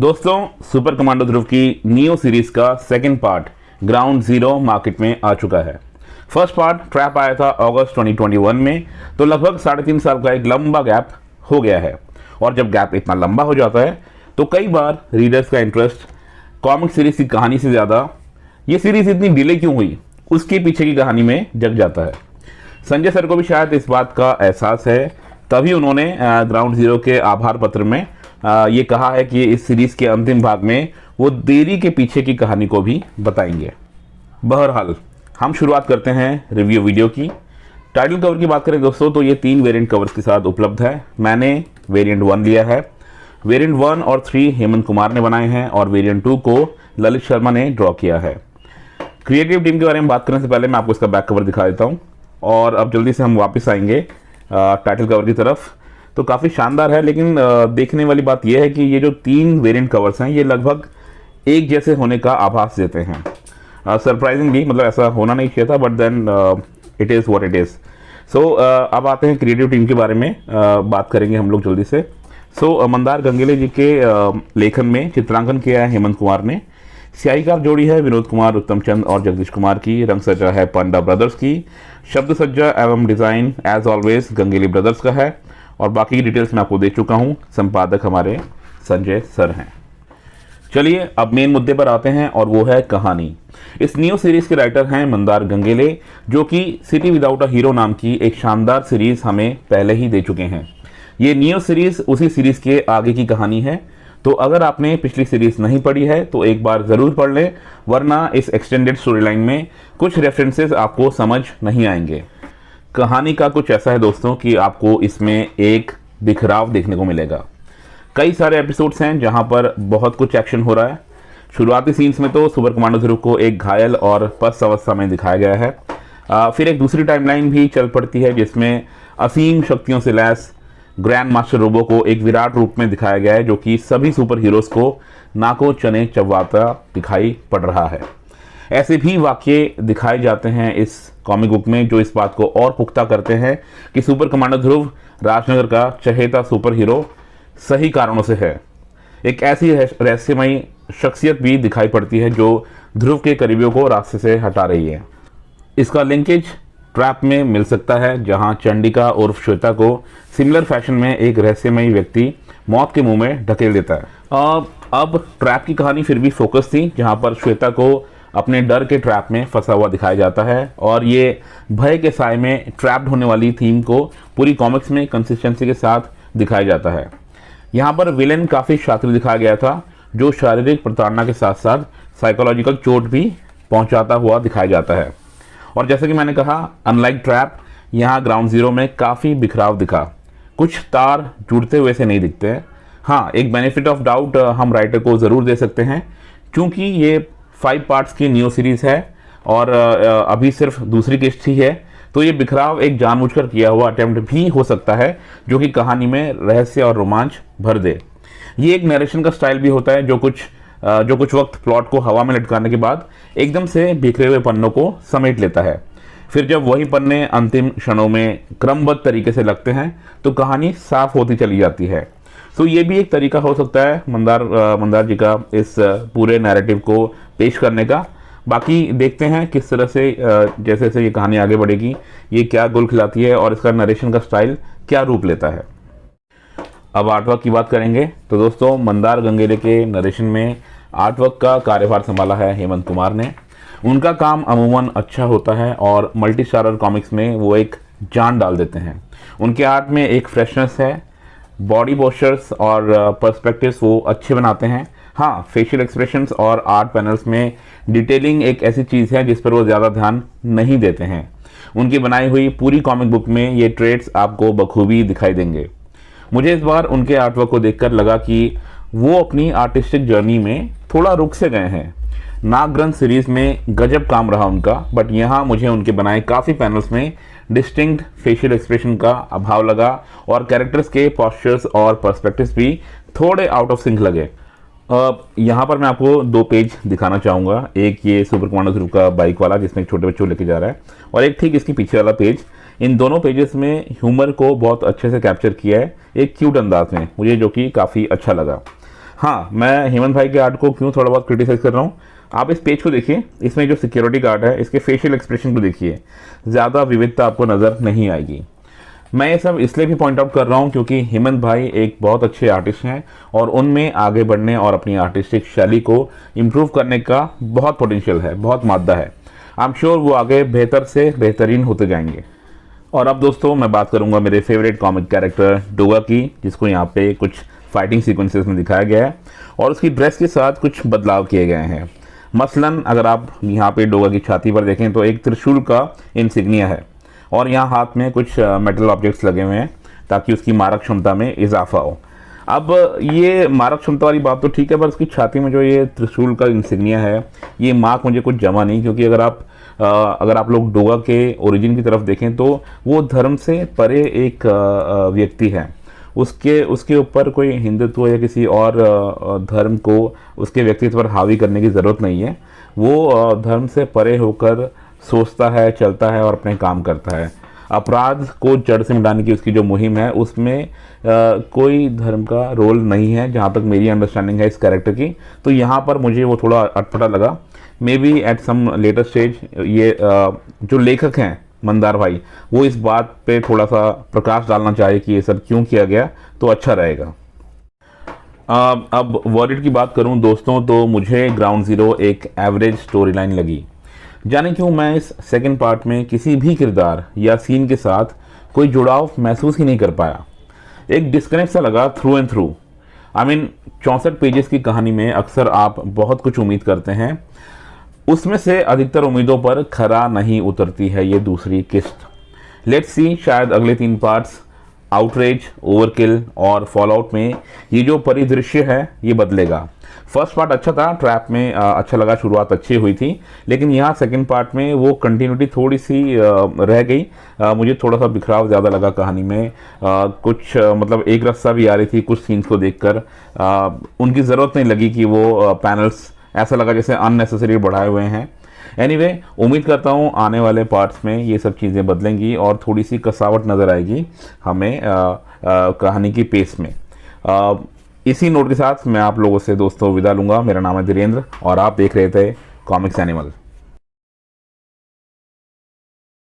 दोस्तों, super commando ध्रुव की neo series का second part ground zero market में आ चुका है। फर्स्ट पार्ट ट्रैप आया था अगस्त 2021 में, तो लगभग 3.5 साल का एक लंबा गैप हो गया है। और जब गैप इतना लंबा हो जाता है तो कई बार रीडर्स का इंटरेस्ट कॉमिक सीरीज की कहानी से ज़्यादा ये सीरीज इतनी डिले क्यों हुई उसके पीछे की कहानी में जग जाता है। संजय सर को भी शायद इस बात का एहसास है, तभी उन्होंने ग्राउंड जीरो के आभार पत्र में ये कहा है कि इस सीरीज के अंतिम भाग में वो देरी के पीछे की कहानी को भी बताएंगे। बहरहाल हम शुरुआत करते हैं रिव्यू वीडियो की। टाइटल कवर की बात करें दोस्तों तो ये 3 वेरिएंट कवर्स के साथ उपलब्ध है। मैंने वेरिएंट 1 लिया है। वेरिएंट 1 और 3 हेमंत कुमार ने बनाए हैं और वेरिएंट 2 को ललित शर्मा ने ड्रॉ किया है। क्रिएटिव टीम के बारे में बात करने से पहले मैं आपको इसका बैक कवर दिखा देता हूँ और अब जल्दी से हम वापस आएंगे टाइटल कवर की तरफ। तो काफ़ी शानदार है, लेकिन देखने वाली बात यह है कि ये जो 3 वेरिएंट कवर्स हैं ये लगभग एक जैसे होने का आभास देते हैं। सरप्राइजिंगली, मतलब ऐसा होना नहीं चाहिए था, but then it is what it is. So अब आते हैं क्रिएटिव टीम के बारे में बात करेंगे हम लोग जल्दी से। सो मंदार गंगेले जी के लेखन में चित्रांकन किया है हेमंत कुमार ने। स्याहीकार जोड़ी है विनोद कुमार, उत्तम चंद और जगदीश कुमार की। रंग सज्जा है पांडा ब्रदर्स की। शब्द सज्जा एवं डिज़ाइन एज ऑलवेज गंगेली ब्रदर्स का है और बाकी की डिटेल्स मैं आपको दे चुका हूं। संपादक हमारे संजय सर हैं। चलिए अब मेन मुद्दे पर आते हैं और वो है कहानी। इस नियो सीरीज के राइटर हैं मंदार गंगेले, जो कि सिटी विदाउट अ हीरो नाम की एक शानदार सीरीज हमें पहले ही दे चुके हैं। ये नियो सीरीज उसी सीरीज के आगे की कहानी है, तो अगर आपने पिछली सीरीज नहीं पढ़ी है तो एक बार ज़रूर पढ़ लें, वरना इस एक्सटेंडेड स्टोरी लाइन में कुछ रेफरेंसेस आपको समझ नहीं आएंगे। कहानी का कुछ ऐसा है दोस्तों कि आपको इसमें एक बिखराव देखने को मिलेगा। कई सारे एपिसोड्स हैं जहां पर बहुत कुछ एक्शन हो रहा है। शुरुआती सीन्स में तो सुपर कमांडो ध्रुव को एक घायल और पस्त अवस्था में दिखाया गया है। फिर एक दूसरी टाइमलाइन भी चल पड़ती है जिसमें असीम शक्तियों से लैस ग्रैंड मास्टर रोबो को एक विराट रूप में दिखाया गया है, जो कि सभी सुपर हीरोज़ को नाको चने चबाता दिखाई पड़ रहा है। ऐसे भी वाक्य दिखाए जाते हैं इस कॉमिक बुक में जो इस बात को और पुख्ता करते हैं कि सुपर कमांडो ध्रुव राजनगर का चहेता सुपर हीरो सही कारणों से है। एक ऐसी रहस्यमयी शख्सियत भी दिखाई पड़ती है जो ध्रुव के करीबियों को रास्ते से हटा रही है। इसका लिंकेज ट्रैप में मिल सकता है, जहां चंडिका उर्फ श्वेता को सिमिलर फैशन में एक रहस्यमयी व्यक्ति मौत के मुंह में ढकेल देता है। अब ट्रैप की कहानी फिर भी फोकस थी, जहां पर श्वेता को अपने डर के ट्रैप में फंसा हुआ दिखाया जाता है और ये भय के साए में ट्रैप्ड होने वाली थीम को पूरी कॉमिक्स में कंसिस्टेंसी के साथ दिखाया जाता है। यहाँ पर विलेन काफ़ी शातिर दिखाया गया था, जो शारीरिक प्रताड़ना के साथ साथ साइकोलॉजिकल चोट भी पहुँचाता हुआ दिखाया जाता है। और जैसे कि मैंने कहा, अनलाइक ट्रैप, यहाँ ग्राउंड जीरो में काफ़ी बिखराव दिखा। कुछ तार जुड़ते हुए से नहीं दिखते हैं। हाँ, एक बेनिफिट ऑफ डाउट हम राइटर को ज़रूर दे सकते हैं, क्योंकि ये 5 पार्ट्स की नियो सीरीज है और अभी सिर्फ दूसरी किस्त ही है, तो ये बिखराव एक जानबूझकर किया हुआ अटेम्प्ट भी हो सकता है, जो कि कहानी में रहस्य और रोमांच भर दे। ये एक नरेशन का स्टाइल भी होता है जो कुछ वक्त प्लॉट को हवा में लटकाने के बाद एकदम से बिखरे हुए पन्नों को समेट लेता है। फिर जब वही पन्ने अंतिम क्षणों में क्रमबद्ध तरीके से लगते हैं तो कहानी साफ होती चली जाती है। तो ये भी एक तरीका हो सकता है मंदार जी का इस पूरे नैरेटिव को पेश करने का। बाकी देखते हैं किस तरह से जैसे जैसे ये कहानी आगे बढ़ेगी ये क्या गुल खिलाती है और इसका नरेशन का स्टाइल क्या रूप लेता है। अब आर्टवर्क की बात करेंगे तो दोस्तों, मंदार गंगेले के नरेशन में आर्टवर्क का कार्यभार संभाला है हेमंत कुमार ने। उनका काम अमूमन अच्छा होता है और मल्टी स्टारर कॉमिक्स में वो एक जान डाल देते हैं। उनके आर्ट में एक फ्रेशनेस है, बॉडी पोस्चर्स और पर्सपेक्टिव्स वो अच्छे बनाते हैं। हाँ, फेशियल एक्सप्रेशंस और आर्ट पैनल्स में डिटेलिंग एक ऐसी चीज़ है जिस पर वो ज़्यादा ध्यान नहीं देते हैं। उनकी बनाई हुई पूरी कॉमिक बुक में ये ट्रेड्स आपको बखूबी दिखाई देंगे। मुझे इस बार उनके आर्टवर्क को देखकर लगा कि वो अपनी आर्टिस्टिक जर्नी में थोड़ा रुक से गए हैं। नागग्रंथ सीरीज में गजब काम रहा उनका, बट यहाँ मुझे उनके बनाए काफ़ी पैनल्स में डिस्टिंक्ट फेशियल एक्सप्रेशन का अभाव लगा और कैरेक्टर्स के पोस्चर्स और पर्सपेक्टिव्स भी थोड़े आउट ऑफ सिंक लगे। यहाँ पर मैं आपको 2 पेज दिखाना चाहूँगा। एक ये सुपर कमांडो ध्रुव का बाइक वाला जिसमें एक छोटे बच्चे को लेके जा रहा है, और एक ठीक इसके पीछे वाला पेज। इन दोनों पेजेस में ह्यूमर को बहुत अच्छे से कैप्चर किया है एक क्यूट अंदाज में मुझे, जो कि काफ़ी अच्छा लगा। हाँ, मैं हेमंत भाई के आर्ट को क्यों थोड़ा बहुत क्रिटिसाइज कर रहा हूँ, आप इस पेज को देखिए, इसमें जो सिक्योरिटी गार्ड है इसके फेशियल एक्सप्रेशन को देखिए, ज़्यादा विविधता आपको नज़र नहीं आएगी। मैं ये सब इसलिए भी पॉइंट आउट कर रहा हूँ क्योंकि हेमंत भाई एक बहुत अच्छे आर्टिस्ट हैं और उनमें आगे बढ़ने और अपनी आर्टिस्टिक शैली को इम्प्रूव करने का बहुत पोटेंशियल है, बहुत मादा है। आई एम श्योर वो आगे बेहतर से बेहतरीन होते जाएंगे। और अब दोस्तों मैं बात करूंगा मेरे फेवरेट कॉमिक कैरेक्टर डोगा की, जिसको यहाँ पे कुछ फाइटिंग सीक्वेंसेस में दिखाया गया है और उसकी ड्रेस के साथ कुछ बदलाव किए गए हैं। मसलन अगर आप यहाँ पे डोगा की छाती पर देखें तो एक त्रिशूल का इंसिग्निया है और यहाँ हाथ में कुछ मेटल ऑब्जेक्ट्स लगे हुए हैं ताकि उसकी मारक क्षमता में इजाफा हो। अब ये मारक क्षमता वाली बात तो ठीक है, पर उसकी छाती में जो ये त्रिशूल का इंसिग्निया है, ये मार्क मुझे कुछ जमा नहीं, क्योंकि अगर आप लोग डोगा के ओरिजिन की तरफ देखें तो वो धर्म से परे एक व्यक्ति है। उसके ऊपर कोई हिंदुत्व या किसी और धर्म को उसके व्यक्तित्व पर हावी करने की ज़रूरत नहीं है। वो धर्म से परे होकर सोचता है, चलता है और अपने काम करता है। अपराध को जड़ से मिटाने की उसकी जो मुहिम है उसमें कोई धर्म का रोल नहीं है, जहाँ तक मेरी अंडरस्टैंडिंग है इस कैरेक्टर की। तो यहाँ पर मुझे वो थोड़ा अटपटा लगा। Maybe at some later stage ये जो लेखक हैं मंदार भाई, वो इस बात पे थोड़ा सा प्रकाश डालना चाहे कि ये सब क्यों किया गया तो अच्छा रहेगा। अब वर्डिट की बात करूं दोस्तों तो मुझे ग्राउंड ज़ीरो एक एवरेज स्टोरी लाइन लगी। जाने क्यों मैं इस सेकंड पार्ट में किसी भी किरदार या सीन के साथ कोई जुड़ाव महसूस ही नहीं कर पाया। एक डिस्कनेक्ट सा लगा through and through. I mean 64 pages की कहानी में अक्सर आप बहुत कुछ उम्मीद करते हैं, उसमें से अधिकतर उम्मीदों पर खरा नहीं उतरती है ये दूसरी किस्त। लेट्स सी, शायद अगले 3 पार्ट्स आउटरेज, ओवरकिल और फॉलआउट में ये जो परिदृश्य है ये बदलेगा। फर्स्ट पार्ट अच्छा था, ट्रैप में अच्छा लगा, शुरुआत अच्छी हुई थी, लेकिन यहाँ सेकंड पार्ट में वो कंटिन्यूटी थोड़ी सी रह गई। मुझे थोड़ा सा बिखराव ज़्यादा लगा कहानी में। कुछ मतलब एक रस्सा भी आ रही थी कुछ सीन्स को देखकर। उनकी ज़रूरत नहीं लगी कि वो पैनल्स, ऐसा लगा जैसे अननेसेसरी बढ़ाए हुए हैं। एनीवे, उम्मीद करता हूँ आने वाले पार्ट्स में ये सब चीज़ें बदलेंगी और थोड़ी सी कसावट नज़र आएगी हमें कहानी की पेस में। इसी नोट के साथ मैं आप लोगों से दोस्तों विदा लूँगा। मेरा नाम है धीरेन्द्र और आप देख रहे थे कॉमिक्स एनिमल।